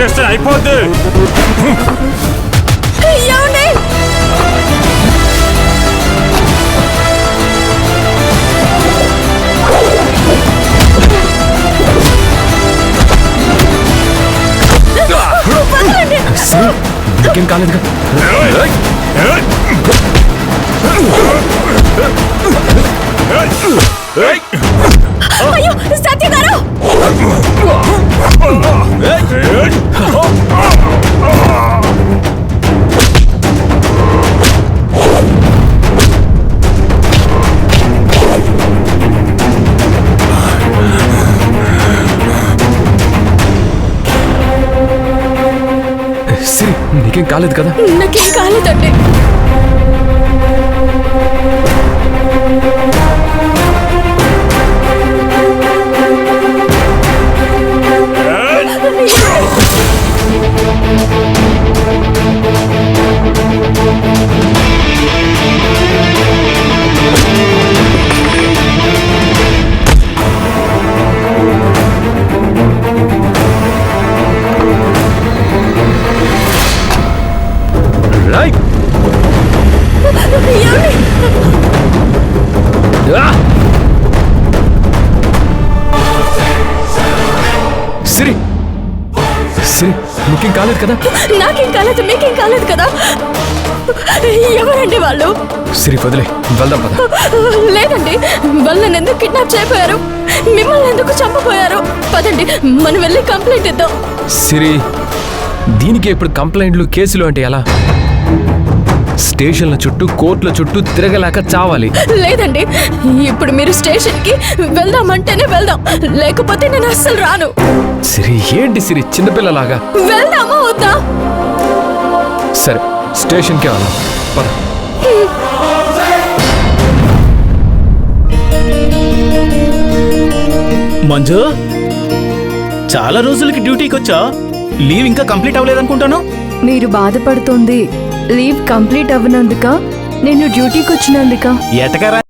చేస్తే అయిపోద్ది. నీకేం కాలేదుగా? అయ్యో సత్య గారు! సిరి, నీకేం కాలేదు కదా? నాకేం కాలేదండి. సిరి, సిరి, నీకేం కాలేదు కదా? నాకేం కాలేదు, మీకేం కాలేదు కదా? ఎవరండి వాళ్ళు? సిరి వదిలే, వెళ్దాం పద. లేదండి, వాళ్ళని ఎందుకు కిడ్నాప్ చేయపోయారు? మిమ్మల్ని ఎందుకు చంపపోయారు? పదండి, మనం వెళ్ళి కంప్లైంట్ ఇద్దాం. సిరి, దీనికి ఇప్పుడు కంప్లైంట్లు కేసులు అంటే ఎలా? స్టేషన్ల చుట్టూ కోర్టుల చుట్టూ తిరగలేక చావాలి. లేదండి, ఇప్పుడు మీరు స్టేషన్కి వెళ్దామంటేనే వెళ్దాం, లేకపోతే నేను అస్సలు రాను. సిరి, ఏంటి సిరి చిన్నపిల్లలాగా? వెళ్దామా వద్దా? సరే, స్టేషన్కే వెళ్దాం పద. మంజు, చాలా రోజులకి డ్యూటీకి వచ్చా, లీవ్ ఇంకా కంప్లీట్ అవ్వలేదనుకుంటాను. మీరు బాధపడుతోంది లీవ్ కంప్లీట్ అవ్వనందుక, నేను డ్యూటీకి వచ్చినందుక? ఎటకారా